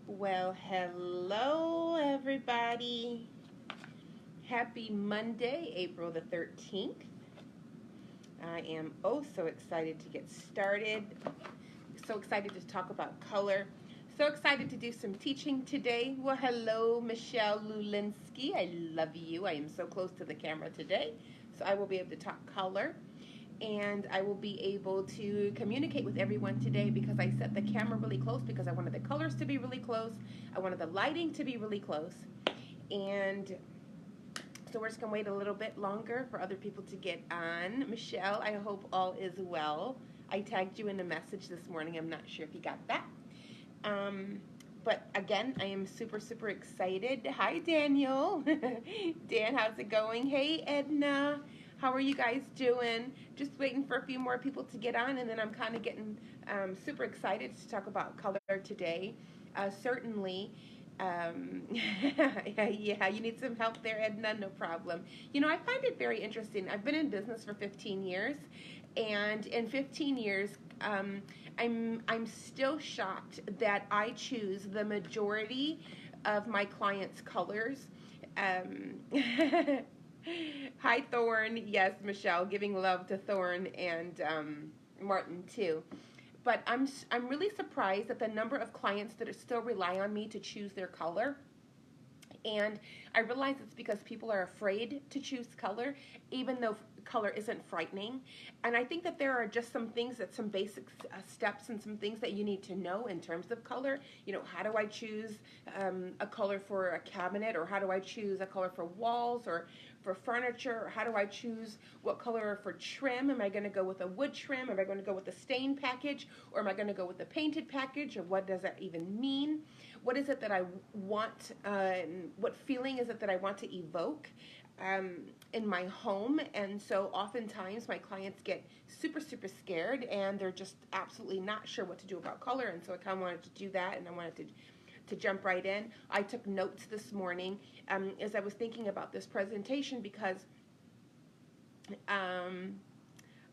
Well, hello everybody. Happy Monday, April the 13th. I am so excited to get started. So excited to talk about color. So excited to do some teaching today. Well, hello, Michelle Lulinski. I love you. I am so close to the camera today. So I will be able to talk color, and I will be able to communicate with everyone today because I set the camera really close because I wanted the colors to be really close. I wanted the lighting to be really close. And so we're just going to wait a little bit longer for other people to get on. Michelle, I hope all is well. I tagged you in a message this morning. I'm not sure if you got that. But again, I am super excited. Hi, Daniel. Dan, how's it going? Hey, Edna. How are you guys doing? Just waiting for a few more people to get on, and then I'm kind of getting super excited to talk about color today. Certainly, yeah, you need some help there, Edna? No problem. You know, I find it very interesting. I've been in business for 15 years, and in 15 years, I'm still shocked that I choose the majority of my clients' colors. Um, Hi, Thorn. Yes, Michelle, giving love to Thorn and Martin too. But I'm really surprised at the number of clients that still rely on me to choose their color. And I realize it's because people are afraid to choose color, even though color isn't frightening. And I think that there are just some things some basic steps and some things that you need to know in terms of color. You know, how do I choose a color for a cabinet, or how do I choose a color for walls or for furniture, or how do I choose what color for trim? Am I going to go with a wood trim? Am I going to go with a stain package, or am I going to go with a painted package, or what does that even mean? What is it that I want, what feeling is it that I want to evoke in my home? And so oftentimes my clients get super scared, and they're just absolutely not sure what to do about color. And so I kind of wanted to do that, and I wanted to jump right in. I took notes this morning as I was thinking about this presentation because,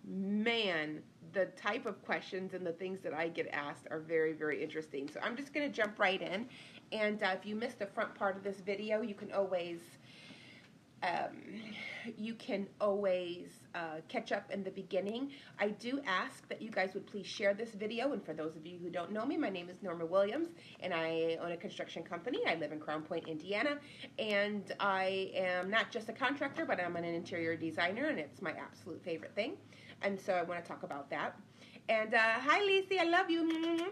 man, the type of questions and the things that I get asked are very interesting. So I'm just going to jump right in. And if you missed the front part of this video, you can always catch up in the beginning. I do ask that you guys would please share this video. And for those of you who don't know me, my name is Norma Williams, and I own a construction company. I live in Crown Point, Indiana, and I am not just a contractor, but I'm an interior designer, and it's my absolute favorite thing. And so I want to talk about that. And hi, Lacey, I love you.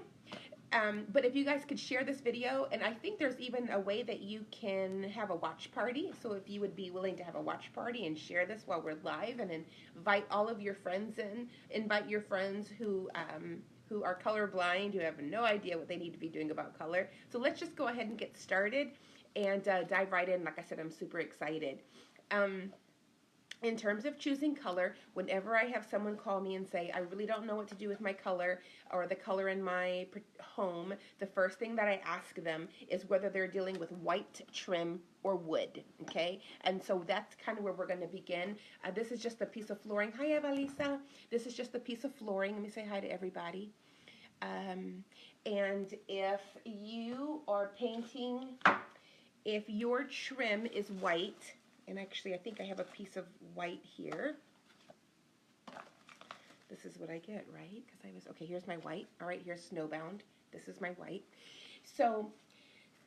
But if you guys could share this video, and I think there's even a way that you can have a watch party. So if you would be willing to have a watch party and share this while we're live, and invite all of your friends in, invite your friends who are colorblind, who have no idea what they need to be doing about color. So let's just go ahead and get started and dive right in. Like I said, I'm super excited. In terms of choosing color, whenever I have someone call me and say, I really don't know what to do with my color or the color in my home, the first thing that I ask them is whether they're dealing with white trim or wood, okay? And so that's kind of where we're going to begin. This is just a piece of flooring. Hi, Evalisa. This is just a piece of flooring. Let me say hi to everybody. And if you are painting, if your trim is white, and actually, I think I have a piece of white here. This is what I get, right? Okay, here's my white. All right, here's Snowbound. This is my white. So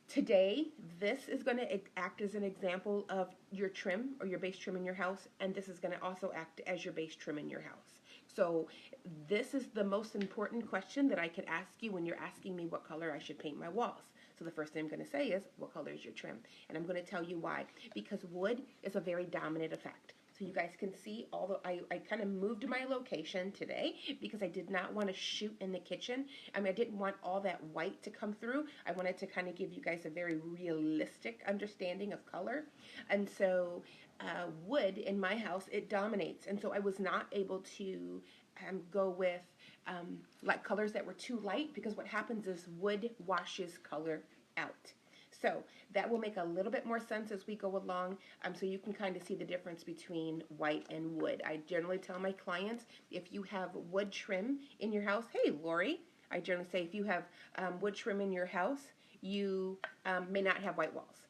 today, this is going to act as an example of your trim or your base trim in your house, and this is going to also act as your base trim in your house. So this is the most important question that I could ask you when you're asking me what color I should paint my walls. So the first thing I'm going to say is, what color is your trim? And I'm going to tell you why. Because wood is a very dominant effect. So you guys can see, although I kind of moved my location today because I did not want to shoot in the kitchen. I mean, I didn't want all that white to come through. I wanted to kind of give you guys a very realistic understanding of color. And so wood in my house, it dominates. And so I was not able to go with like colors that were too light, because what happens is wood washes color out. So that will make a little bit more sense as we go along, so you can kind of see the difference between white and wood. I generally tell my clients, if you have wood trim in your house, hey, Lori, I generally say if you have wood trim in your house, you may not have white walls.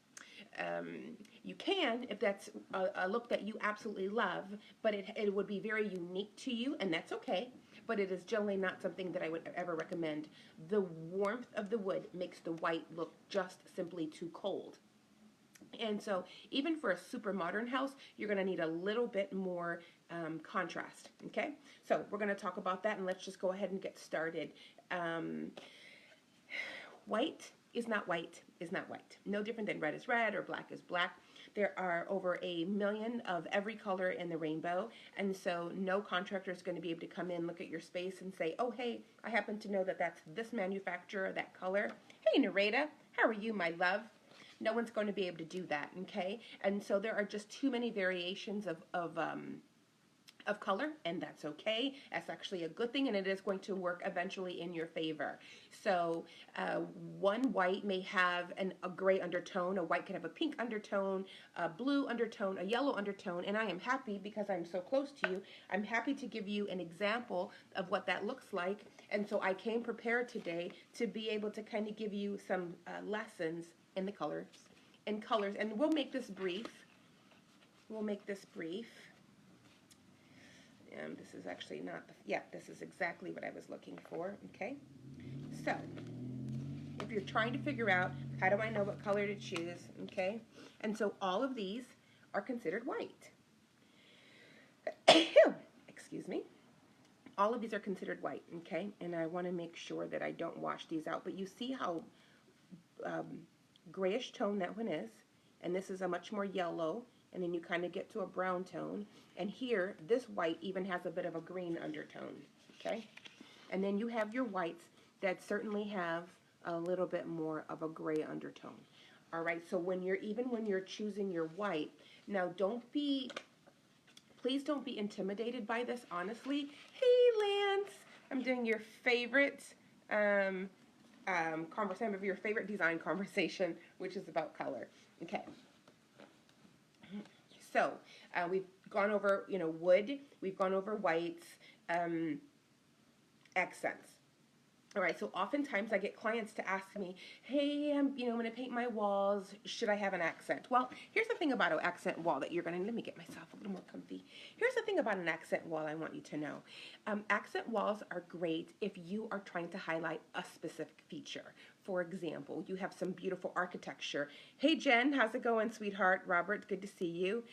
You can if that's a look that you absolutely love, but it would be very unique to you, and that's okay. But it is generally not something that I would ever recommend. The warmth of the wood makes the white look just simply too cold. And so even for a super modern house, you're going to need a little bit more contrast, okay? So we're going to talk about that, and let's just go ahead and get started. White is not white is not white. No different than red is red or black is black. There are over 1 million of every color in the rainbow, and so no contractor is going to be able to come in, look at your space, and say, oh, hey, I happen to know that that's this manufacturer, that color. Hey, Narita, how are you, my love? No one's going to be able to do that, okay? And so there are just too many variations of color, and that's okay. That's actually a good thing, and it is going to work eventually in your favor. So one white may have a gray undertone, a white can have a pink undertone, a blue undertone, a yellow undertone, and I am happy, because I'm so close to you, I'm happy to give you an example of what that looks like. And so I came prepared today to be able to kind of give you some lessons in the colors, and we'll make this brief. This is actually not, this is exactly what I was looking for, okay? So, if you're trying to figure out, how do I know what color to choose, okay? And so all of these are considered white. Excuse me. All of these are considered white, okay? And I want to make sure that I don't wash these out, but you see how grayish tone that one is, and this is a much more yellow, and then you kind of get to a brown tone, and here this white even has a bit of a green undertone, okay? And then you have your whites that certainly have a little bit more of a gray undertone. All right, so when you're choosing your white, now please don't be intimidated by this, honestly. Hey, Lance, I'm doing your favorite conversation of your favorite design conversation, which is about color. Okay. So we've gone over, wood. We've gone over whites, accents. All right, so oftentimes I get clients to ask me, hey, I'm going to paint my walls. Should I have an accent? Well, here's the thing about an accent wall that you're going to, let me get myself a little more comfy. Here's the thing about an accent wall I want you to know. Accent walls are great if you are trying to highlight a specific feature. For example, you have some beautiful architecture. Hey, Jen, how's it going, sweetheart? Robert, good to see you.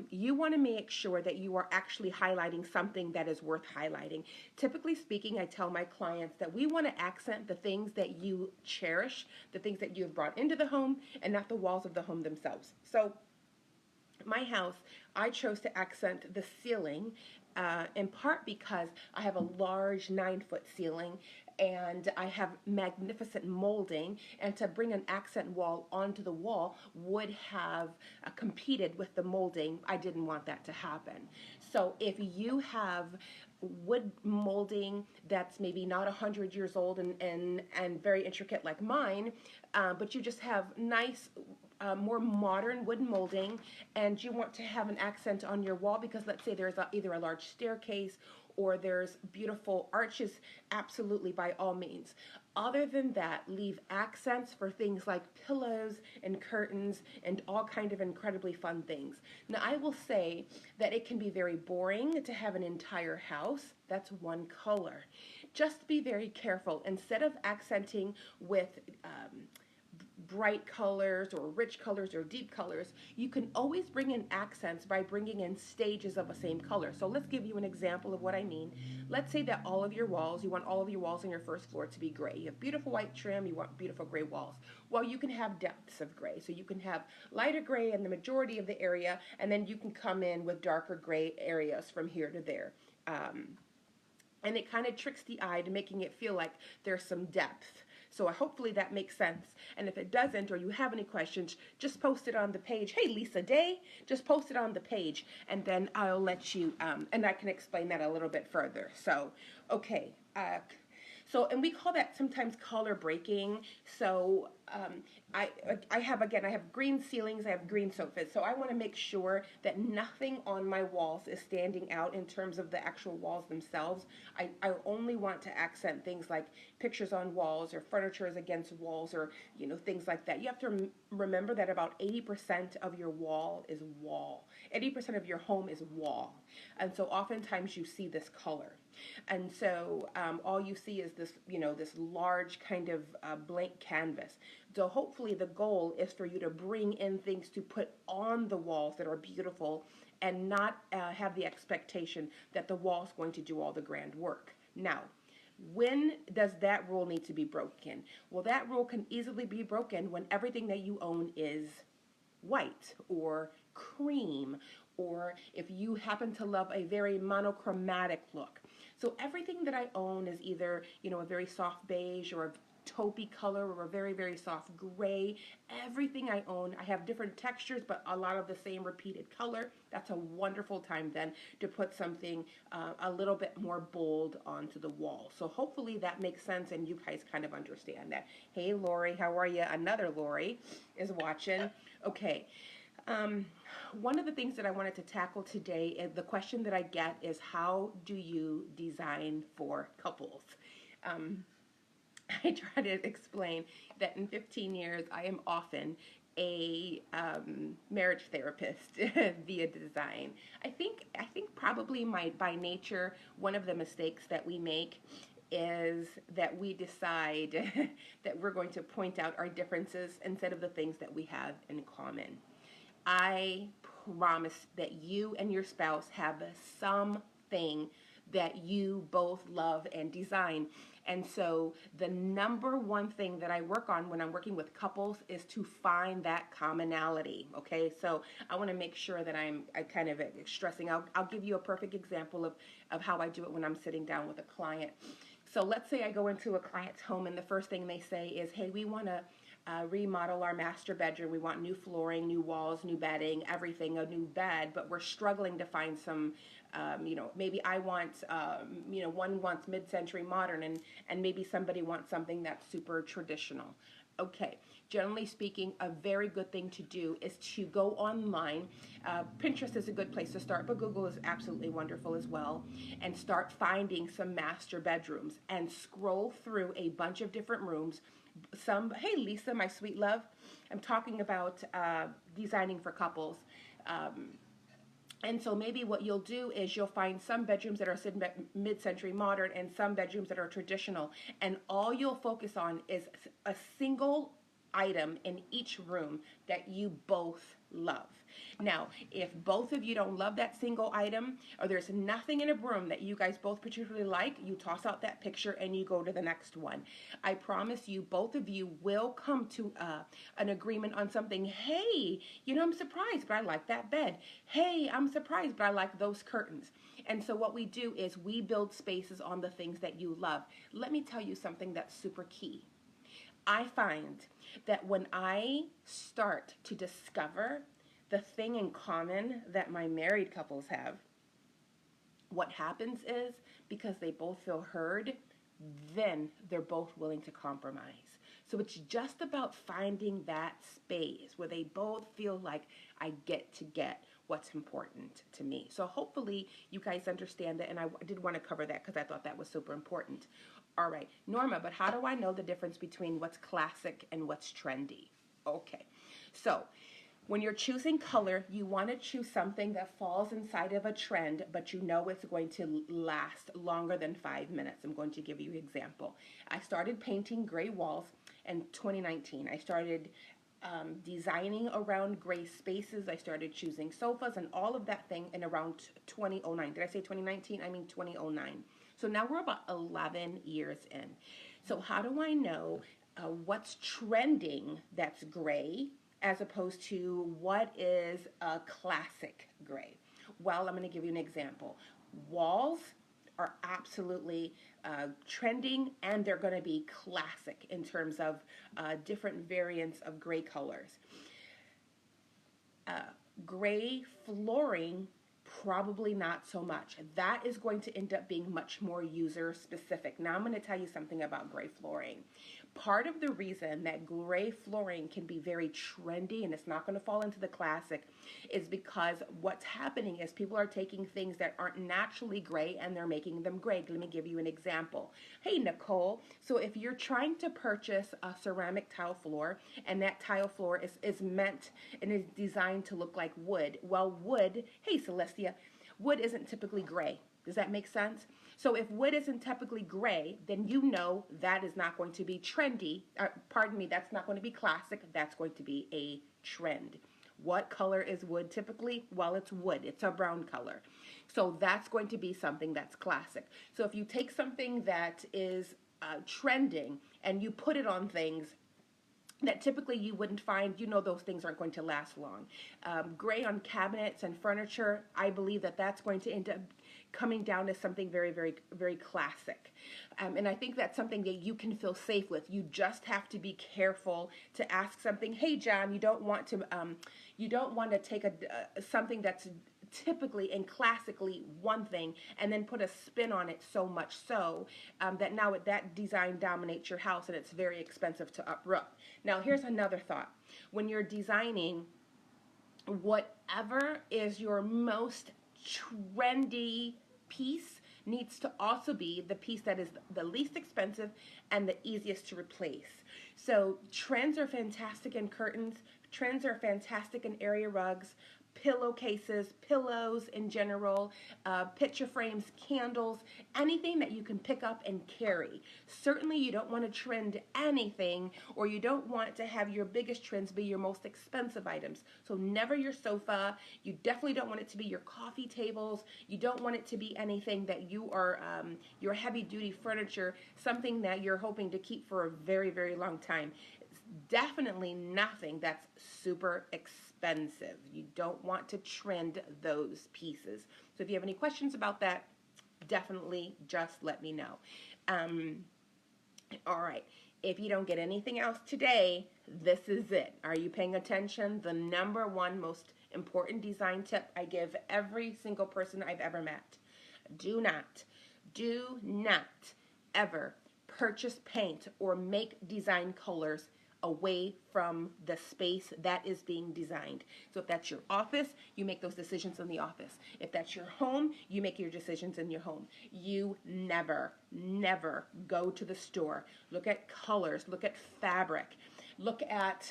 You want to make sure that you are actually highlighting something that is worth highlighting. Typically speaking, I tell my clients that we want to accent the things that you cherish, the things that you have brought into the home, and not the walls of the home themselves. So my house, I chose to accent the ceiling in part because I have a large 9-foot ceiling, and I have magnificent molding, and to bring an accent wall onto the wall would have competed with the molding. I didn't want that to happen. So if you have wood molding that's maybe not 100 years old and very intricate like mine, but you just have nice more modern wooden molding, and you want to have an accent on your wall because let's say there's either a large staircase or there's beautiful arches, absolutely, by all means. Other than that, leave accents for things like pillows and curtains and all kind of incredibly fun things. Now, I will say that it can be very boring to have an entire house that's one color. Just be very careful. Instead of accenting with bright colors or rich colors or deep colors, you can always bring in accents by bringing in stages of the same color. So let's give you an example of what I mean. Let's say that all of your walls, you want all of your walls on your first floor to be gray. You have beautiful white trim, you want beautiful gray walls. Well, you can have depths of gray. So you can have lighter gray in the majority of the area, and then you can come in with darker gray areas from here to there. And it kind of tricks the eye to making it feel like there's some depth. So hopefully that makes sense. And if it doesn't, or you have any questions, just post it on the page. Hey, Lisa Day, just post it on the page, and then I'll let you, and I can explain that a little bit further. So, okay. So, and we call that sometimes color breaking. So, I, I have, again, I have green ceilings, I have green sofas. So I want to make sure that nothing on my walls is standing out in terms of the actual walls themselves. I only want to accent things like pictures on walls or furniture is against walls, or, things like that. You have to remember that about 80% of your wall is wall. 80% of your home is wall. And so oftentimes you see this color. And so all you see is this, this large kind of blank canvas. So hopefully the goal is for you to bring in things to put on the walls that are beautiful, and not have the expectation that the wall's going to do all the grand work. Now, when does that rule need to be broken? Well, that rule can easily be broken when everything that you own is white or cream, or if you happen to love a very monochromatic look. So everything that I own is either, a very soft beige or a taupey color or a very, very soft gray. Everything I own, I have different textures, but a lot of the same repeated color. That's a wonderful time then to put something a little bit more bold onto the wall. So hopefully that makes sense and you guys kind of understand that. Hey, Lori, how are you? Another Lori is watching. Okay. One of the things that I wanted to tackle today, is the question that I get is, how do you design for couples? I try to explain that in 15 years, I am often a marriage therapist via design. I think probably by nature, one of the mistakes that we make is that we decide that we're going to point out our differences instead of the things that we have in common. I promise that you and your spouse have something that you both love and design. And so the number one thing that I work on when I'm working with couples is to find that commonality. Okay, so I want to make sure that I'm kind of stressing. I'll give you a perfect example of how I do it when I'm sitting down with a client. So let's say I go into a client's home and the first thing they say is, hey, we want to remodel our master bedroom. We want new flooring, new walls, new bedding, everything, a new bed, but we're struggling to find some, maybe I want, one wants mid-century modern, and maybe somebody wants something that's super traditional. Okay, generally speaking, a very good thing to do is to go online. Pinterest is a good place to start, but Google is absolutely wonderful as well. And start finding some master bedrooms and scroll through a bunch of different rooms. Hey Lisa, my sweet love, I'm talking about designing for couples. And so maybe what you'll do is you'll find some bedrooms that are mid-century modern and some bedrooms that are traditional. And all you'll focus on is a single item in each room that you both love. Now, if both of you don't love that single item, or there's nothing in a room that you guys both particularly like, you toss out that picture and you go to the next one. I promise you, both of you will come to an agreement on something. Hey, I'm surprised, but I like that bed. Hey, I'm surprised, but I like those curtains. And so what we do is we build spaces on the things that you love. Let me tell you something that's super key. I find that when I start to discover the thing in common that my married couples have, what happens is, because they both feel heard, then they're both willing to compromise. So it's just about finding that space where they both feel like I get what's important to me. So hopefully you guys understand that, and I did want to cover that because I thought that was super important. All right, Norma, but how do I know the difference between what's classic and what's trendy? Okay, so when you're choosing color, you want to choose something that falls inside of a trend, but you know it's going to last longer than 5 minutes. I'm going to give you an example. I started painting gray walls in 2019. I started designing around gray spaces. I started choosing sofas and all of that thing in around 2009. Did I say 2019? I mean 2009. So now we're about 11 years in. So how do I know what's trending that's gray as opposed to what is a classic gray? Well, I'm going to give you an example. Walls are absolutely trending, and they're going to be classic in terms of different variants of gray colors. Gray flooring Probably not so much. That is going to end up being much more user specific. Now I'm going to tell you something about gray flooring. Part of the reason that gray flooring can be very trendy and it's not going to fall into the classic is because what's happening is people are taking things that aren't naturally gray and they're making them gray. Let me give you an example. Hey, Nicole, so if you're trying to purchase a ceramic tile floor and that tile floor is meant and is designed to look like wood, well, wood, hey, Celestia, wood isn't typically gray. Does that make sense? So if wood isn't typically gray, then you know that is not going to be trendy. That's not going to be classic. That's going to be a trend. What color is wood typically? Well, it's wood. It's a brown color. So that's going to be something that's classic. So if you take something that is trending and you put it on things that typically you wouldn't find, you know those things aren't going to last long. Gray on cabinets and furniture, I believe that that's going to end up coming down as something very, very, very classic. And I think that's something that you can feel safe with. You just have to be careful to ask something. Hey, John, you don't want to take something that's typically and classically one thing and then put a spin on it so much so that now that design dominates your house and it's very expensive to uproot. Now, here's another thought. When you're designing, whatever is your most trendy piece needs to also be the piece that is the least expensive and the easiest to replace. So trends are fantastic in curtains. Trends are fantastic in area rugs, pillowcases, pillows in general, picture frames, candles, anything that you can pick up and carry. Certainly you don't want to trend anything, or you don't want to have your biggest trends be your most expensive items. So never your sofa. You definitely don't want it to be your coffee tables. You don't want it to be anything that you are, your heavy duty furniture, something that you're hoping to keep for a very, very long time. It's definitely nothing that's super expensive. You don't want to trend those pieces. So if you have any questions about that, definitely just let me know. All right. If you don't get anything else today, this is it. Are you paying attention? The number one most important design tip I give every single person I've ever met. Do not ever purchase paint or make design colors away from the space that is being designed. So if that's your office, you make those decisions in the office. If that's your home, you make your decisions in your home. You never go to the store. Look at colors, look at fabric, look at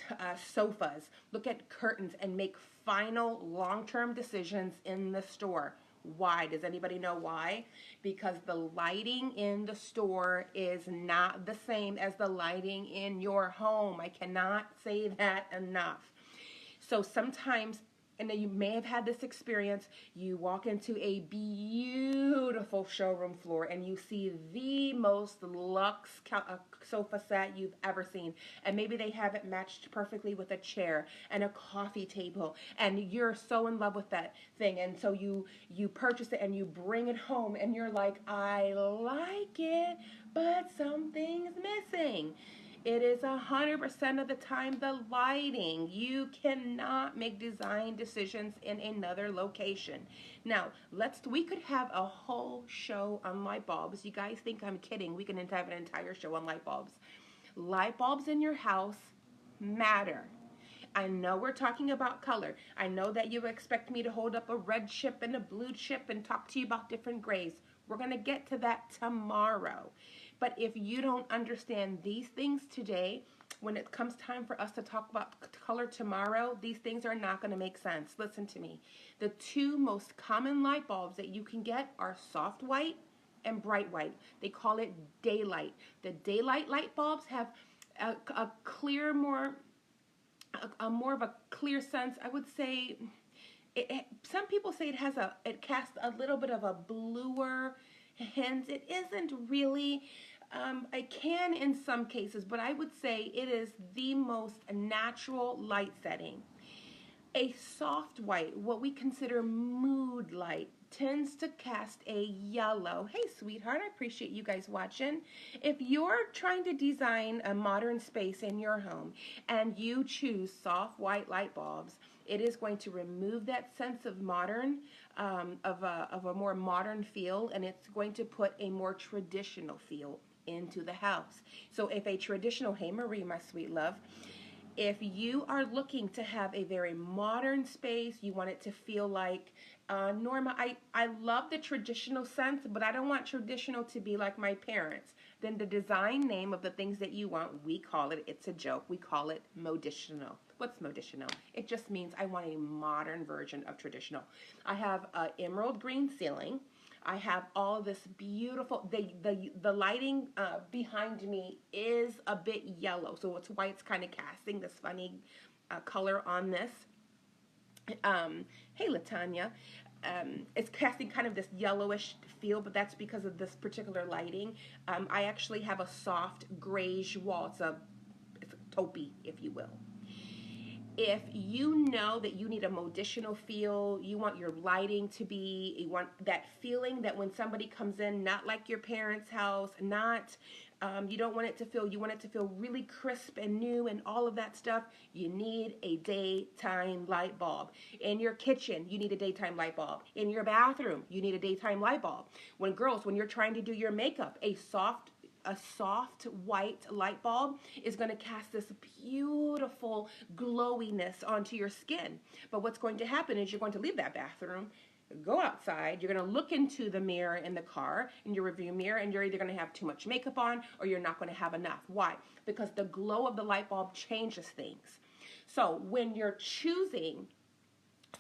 sofas, look at curtains, and make final long-term decisions in the store. Why? Does anybody know why? Because the lighting in the store is not the same as the lighting in your home. I cannot say that enough. So sometimes, and you may have had this experience, you walk into a beautiful showroom floor and you see the most luxe sofa set you've ever seen. And maybe they have it matched perfectly with a chair and a coffee table. And you're so in love with that thing. And so you purchase it and you bring it home and you're like, I like it, but something's missing. It is 100% of the time the lighting. You cannot make design decisions in another location. Now, we could have a whole show on light bulbs. You guys think I'm kidding. We can have an entire show on light bulbs. Light bulbs in your house matter. I know we're talking about color. I know that you expect me to hold up a red chip and a blue chip and talk to you about different grays. We're going to get to that tomorrow. But if you don't understand these things today, when it comes time for us to talk about color tomorrow, these things are not going to make sense. Listen to me. The two most common light bulbs that you can get are soft white and bright white. They call it daylight. The daylight light bulbs have a clear, more of a clear sense. I would say, some people say it casts a little bit of a bluer hint. It isn't really. It can in some cases, but I would say it is the most natural light setting. A soft white, what we consider mood light, tends to cast a yellow. Hey, sweetheart, I appreciate you guys watching. If you're trying to design a modern space in your home and you choose soft white light bulbs, it is going to remove that sense of modern, of a more modern feel, and it's going to put a more traditional feel into the house. So if a traditional, hey Marie, my sweet love, if you are looking to have a very modern space, you want it to feel like, Norma, I love the traditional sense, but I don't want traditional to be like my parents. Then the design name of the things that you want, we call it, it's a joke, we call it moditional. What's moditional? It just means I want a modern version of traditional. I have an emerald green ceiling. I have all of this beautiful, the lighting behind me is a bit yellow, so it's why it's kind of casting this funny color on this. Hey, Latanya. It's casting kind of this yellowish feel, but that's because of this particular lighting. I actually have a soft grayish wall. It's a taupey, if you will. If you know that you need a moditional feel, you want your lighting to be, you want that feeling that when somebody comes in, not like your parents' house, not, you don't want it to feel, you want it to feel really crisp and new and all of that stuff, you need a daytime light bulb. In your kitchen, you need a daytime light bulb. In your bathroom, you need a daytime light bulb. When you're trying to do your makeup, a soft white light bulb is going to cast this beautiful glowiness onto your skin. But what's going to happen is you're going to leave that bathroom, go outside, you're going to look into the mirror in the car, in your review mirror, and you're either going to have too much makeup on or you're not going to have enough. Why? Because the glow of the light bulb changes things. So when you're choosing,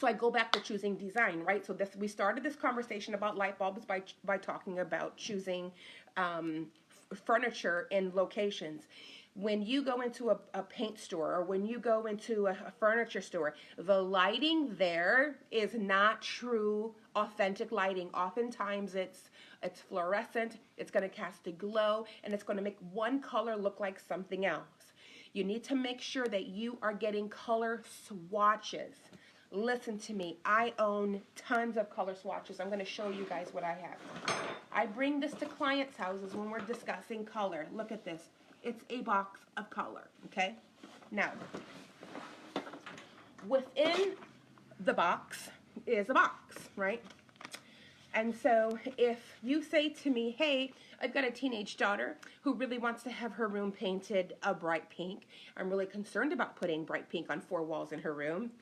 so I go back to choosing design, right? So we started this conversation about light bulbs by talking about choosing furniture in locations. When you go into a paint store or when you go into a furniture store, the lighting there is not true, authentic lighting. Oftentimes it's fluorescent, it's going to cast a glow, and it's going to make one color look like something else. You need to make sure that you are getting color swatches. Listen to me, I own tons of color swatches. I'm going to show you guys what I have. I bring this to clients' houses when we're discussing color. Look at this. It's a box of color, okay? Now, within the box is a box, right? And so if you say to me, hey, I've got a teenage daughter who really wants to have her room painted a bright pink. I'm really concerned about putting bright pink on 4 walls in her room.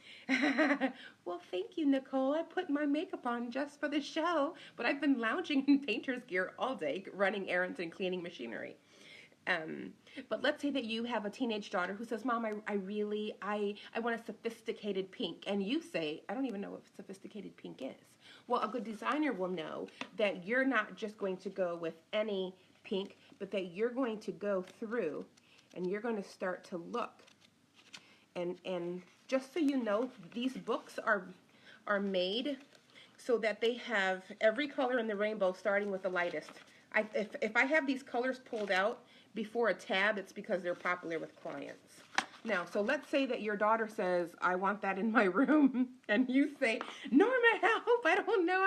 Well, thank you, Nicole. I put my makeup on just for the show, but I've been lounging in painter's gear all day, running errands and cleaning machinery. But let's say that you have a teenage daughter who says, Mom, I want a sophisticated pink. And you say, I don't even know what sophisticated pink is. Well, a good designer will know that you're not just going to go with any pink, but that you're going to go through and you're going to start to look. And just so you know, these books are made so that they have every color in the rainbow starting with the lightest. If I have these colors pulled out before a tab, it's because they're popular with clients. Now, so let's say that your daughter says, I want that in my room, and you say, Norma, help, I don't know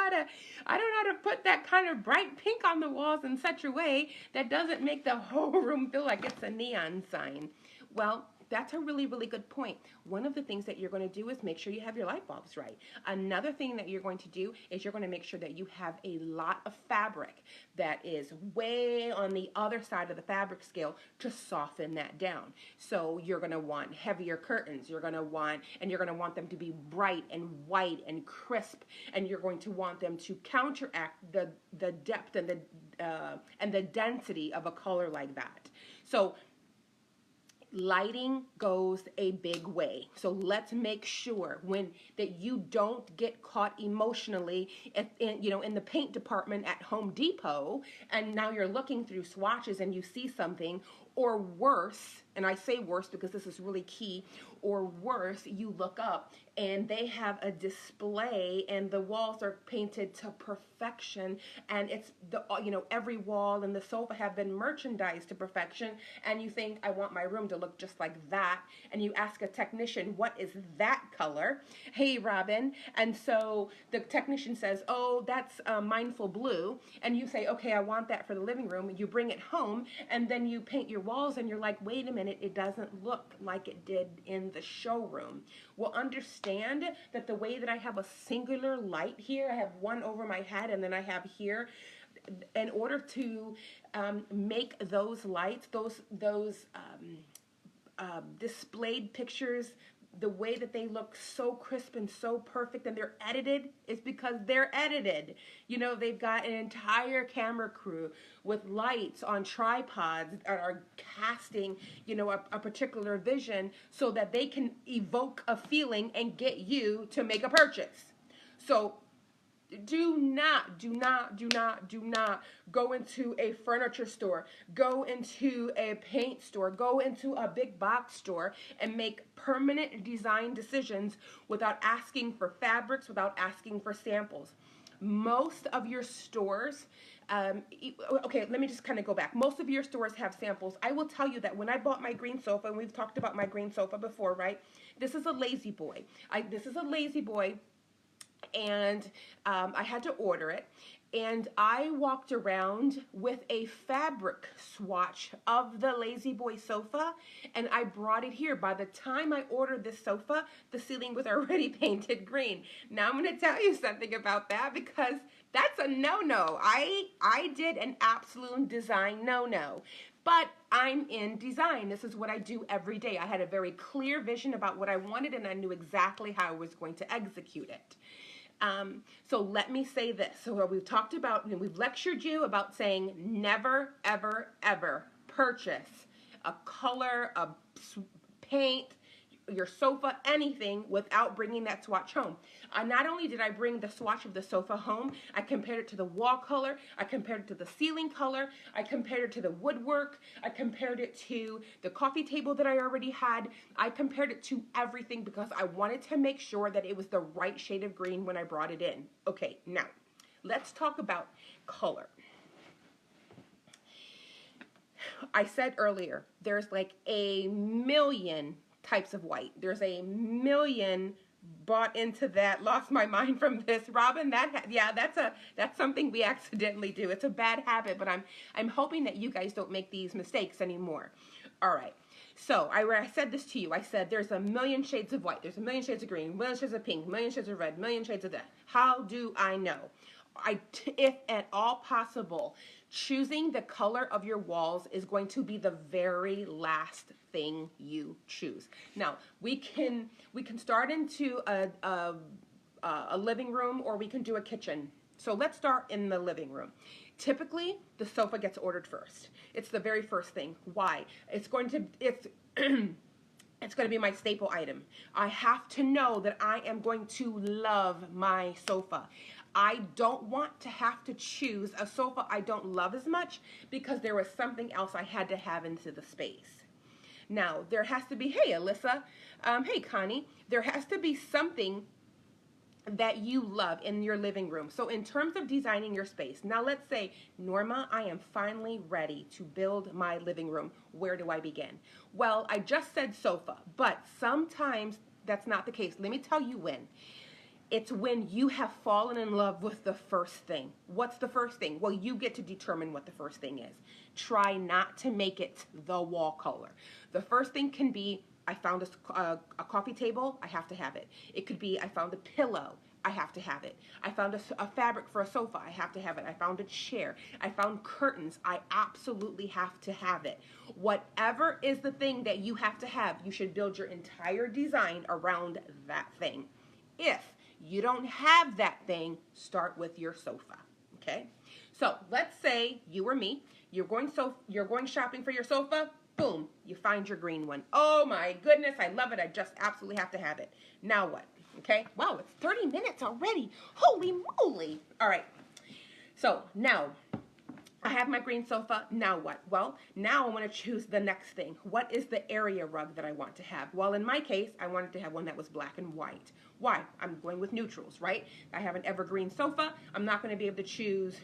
how to put that kind of bright pink on the walls in such a way that doesn't make the whole room feel like it's a neon sign. Well, that's a really, really good point. One of the things that you're going to do is make sure you have your light bulbs right. Another thing that you're going to do is you're going to make sure that you have a lot of fabric that is way on the other side of the fabric scale to soften that down. So you're going to want heavier curtains. You're going to want them to be bright and white and crisp, and you're going to want them to counteract the depth and the density of a color like that. So lighting goes a big way. So let's make sure that you don't get caught emotionally in the paint department at Home Depot, and now you're looking through swatches and you see something, or worse, and I say worse because this is really key, or worse, you look up and they have a display and the walls are painted to perfection, and it's the, you know, every wall and the sofa have been merchandised to perfection, and you think, I want my room to look just like that, and you ask a technician, what is that color? Hey, Robin. And so the technician says, oh, that's Mindful Blue, and you say, okay, I want that for the living room. You bring it home, and then you paint your walls, and you're like, wait a minute, it doesn't look like it did in the showroom. Well, understand that the way that I have a singular light here, I have one over my head, and then I have here, in order to make those lights, those displayed pictures, the way that they look so crisp and so perfect, and they're edited, is because they're edited. You know, they've got an entire camera crew with lights on tripods that are casting, you know, a particular vision so that they can evoke a feeling and get you to make a purchase. So do not go into a furniture store, go into a paint store, go into a big box store and make permanent design decisions without asking for fabrics, without asking for samples. Most of your stores, okay, let me just kind of go back. Most of your stores have samples. I will tell you that when I bought my green sofa, and we've talked about my green sofa before, right? This is a Lazy Boy. This is a Lazy Boy. And I had to order it, and I walked around with a fabric swatch of the Lazy Boy sofa, and I brought it here. By the time I ordered this sofa, the ceiling was already painted green. Now I'm going to tell you something about that, because that's a no-no. I did an absolute design no-no. But I'm in design. This is what I do every day. I had a very clear vision about what I wanted, and I knew exactly how I was going to execute it. So let me say this. So we've talked about, and we've lectured you about saying never, ever, ever purchase a color, a paint, your sofa, anything without bringing that swatch home. Not only did I bring the swatch of the sofa home, I compared it to the wall color, I compared it to the ceiling color, I compared it to the woodwork, I compared it to the coffee table that I already had, I compared it to everything because I wanted to make sure that it was the right shade of green when I brought it in. Okay, now, let's talk about color. I said earlier, there's like a million types of white. There's a million bought into that, lost my mind from this. Robin, that's something we accidentally do. It's a bad habit, but I'm hoping that you guys don't make these mistakes anymore. All right. So I said this to you. I said there's a million shades of white. There's a million shades of green, a million shades of pink, a million shades of red, a million shades of that. How do I know? If at all possible, choosing the color of your walls is going to be the very last thing you choose. Now, we can start into a living room, or we can do a kitchen. So let's start in the living room. Typically, the sofa gets ordered first. It's the very first thing. Why? It's going to be my staple item. I have to know that I am going to love my sofa. I don't want to have to choose a sofa I don't love as much because there was something else I had to have into the space. Now, there has to be, hey, Alyssa, hey, Connie, there has to be something that you love in your living room. So in terms of designing your space, now let's say, Norma, I am finally ready to build my living room. Where do I begin? Well, I just said sofa, but sometimes that's not the case. Let me tell you when. It's when you have fallen in love with the first thing. What's the first thing? Well, you get to determine what the first thing is. Try not to make it the wall color. The first thing can be, I found a coffee table, I have to have it. It could be, I found a pillow, I have to have it. I found a fabric for a sofa, I have to have it. I found a chair, I found curtains, I absolutely have to have it. Whatever is the thing that you have to have, you should build your entire design around that thing. If you don't have that thing, start with your sofa, okay? So let's say you or me, you're going shopping for your sofa, boom, you find your green one. Oh my goodness, I love it. I just absolutely have to have it. Now what? Okay, wow, it's 30 minutes already. Holy moly. All right, so now I have my green sofa. Now what? Well, now I want to choose the next thing. What is the area rug that I want to have? Well, in my case, I wanted to have one that was black and white. Why? I'm going with neutrals, right? I have an evergreen sofa. I'm not going to be able to choose,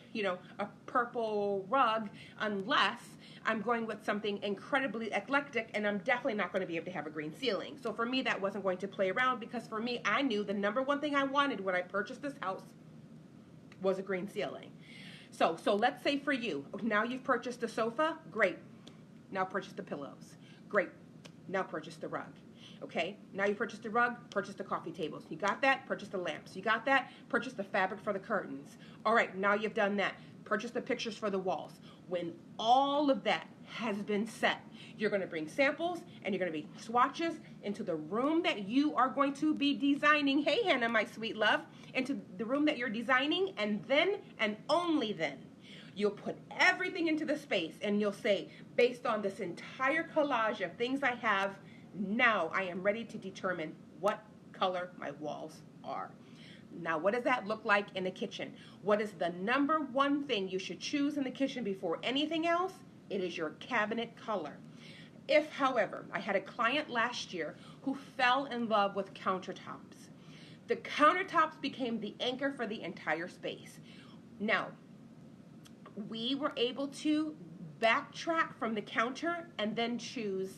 a purple rug unless I'm going with something incredibly eclectic, and I'm definitely not going to be able to have a green ceiling. So for me, that wasn't going to play around, because for me, I knew the number one thing I wanted when I purchased this house was a green ceiling. So let's say for you, now you've purchased the sofa, great. Now purchase the pillows, great. Now purchase the rug, okay? Now you purchased the rug, purchase the coffee tables. You got that? Purchase the lamps. You got that? Purchase the fabric for the curtains. All right, now you've done that. Purchase the pictures for the walls. When all of that has been set, you're going to bring samples and you're going to be swatches into the room that you are going to be designing. Hey, Hannah, my sweet love. Into the room that you're designing, and then and only then you'll put everything into the space, and you'll say, based on this entire collage of things I have, now I am ready to determine what color my walls are. Now, what does that look like in the kitchen? What is the number one thing you should choose in the kitchen before anything else? It is your cabinet color. If, however, I had a client last year who fell in love with countertops, the countertops became the anchor for the entire space. Now, we were able to backtrack from the counter and then choose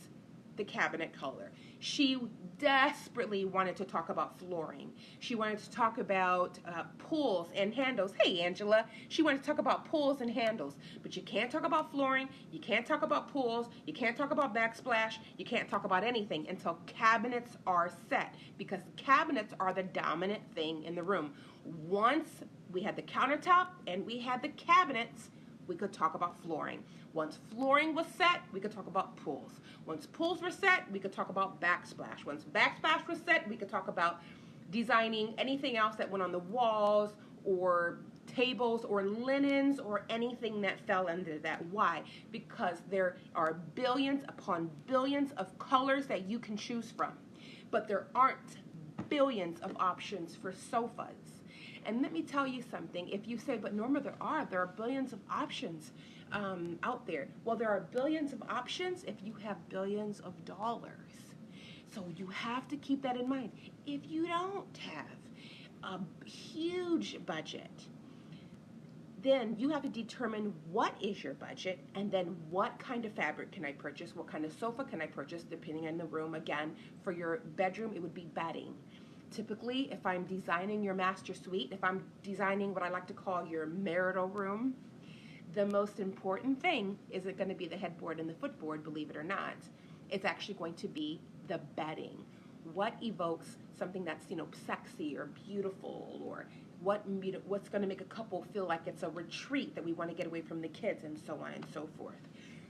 the cabinet color. She desperately wanted to talk about flooring. She wanted to talk about pulls and handles. Hey, Angela. She wanted to talk about pulls and handles. But you can't talk about flooring. You can't talk about pulls. You can't talk about backsplash. You can't talk about anything until cabinets are set, because cabinets are the dominant thing in the room. Once we had the countertop and we had the cabinets, we could talk about flooring. Once flooring was set, we could talk about pools. Once pools were set, we could talk about backsplash. Once backsplash was set, we could talk about designing anything else that went on the walls or tables or linens or anything that fell under that. Why? Because there are billions upon billions of colors that you can choose from, but there aren't billions of options for sofas. And let me tell you something. If you say, but Norma, there are billions of options out there. Well, there are billions of options if you have billions of dollars. So you have to keep that in mind. If you don't have a huge budget, then you have to determine what is your budget, and then what kind of fabric can I purchase, what kind of sofa can I purchase, depending on the room. Again, for your bedroom, it would be bedding. Typically, if I'm designing your master suite, if I'm designing what I like to call your marital room, the most important thing isn't going to be the headboard and the footboard, believe it or not. It's actually going to be the bedding. What evokes something that's, sexy or beautiful, or what's going to make a couple feel like it's a retreat that we want to get away from the kids, and so on and so forth.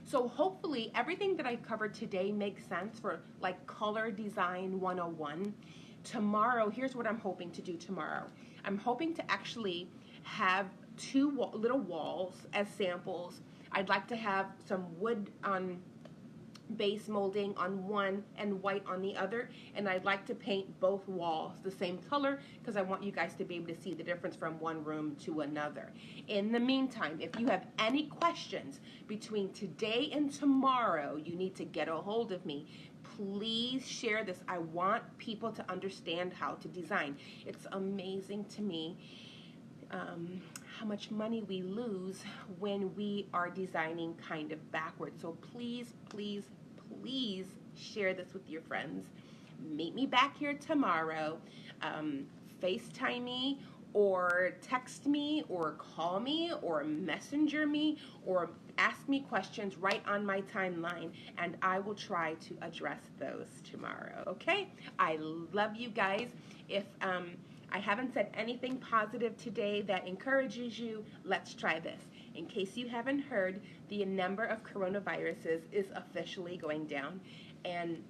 So hopefully everything that I covered today makes sense for like color design 101. Tomorrow, here's what I'm hoping to do tomorrow. I'm hoping to actually have two little walls as samples. I'd like to have some wood on base molding on one and white on the other, and I'd like to paint both walls the same color because I want you guys to be able to see the difference from one room to another. In the meantime, if you have any questions between today and tomorrow, you need to get a hold of me. Please share this. I want people to understand how to design. It's amazing to me how much money we lose when we are designing kind of backwards. So please, please, please share this with your friends. Meet me back here tomorrow. FaceTime me, or text me, or call me, or messenger me, or ask me questions right on my timeline, and I will try to address those tomorrow, okay? I love you guys. If I haven't said anything positive today that encourages you, let's try this. In case you haven't heard, the number of coronaviruses is officially going down, and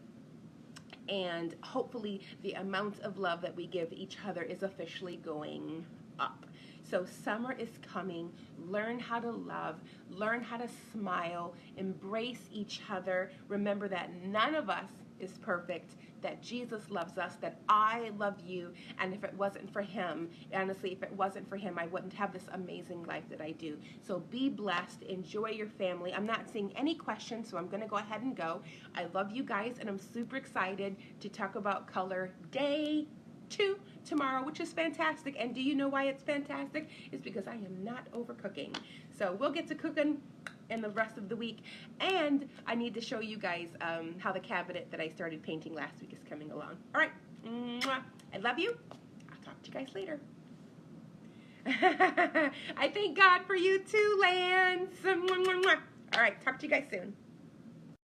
hopefully the amount of love that we give each other is officially going up. So summer is coming. Learn how to love, learn how to smile, embrace each other. Remember that none of us is perfect, that Jesus loves us, that I love you, and if it wasn't for him, honestly, if it wasn't for him, I wouldn't have this amazing life that I do. So be blessed. Enjoy your family. I'm not seeing any questions, so I'm going to go ahead and go. I love you guys, and I'm super excited to talk about color day 2 tomorrow, which is fantastic. And do you know why it's fantastic? It's because I am not overcooking. So we'll get to cooking in the rest of the week. And I need to show you guys how the cabinet that I started painting last week is coming along. All right. Mwah. I love you. I'll talk to you guys later. I thank God for you too, Lance. All right. Talk to you guys soon.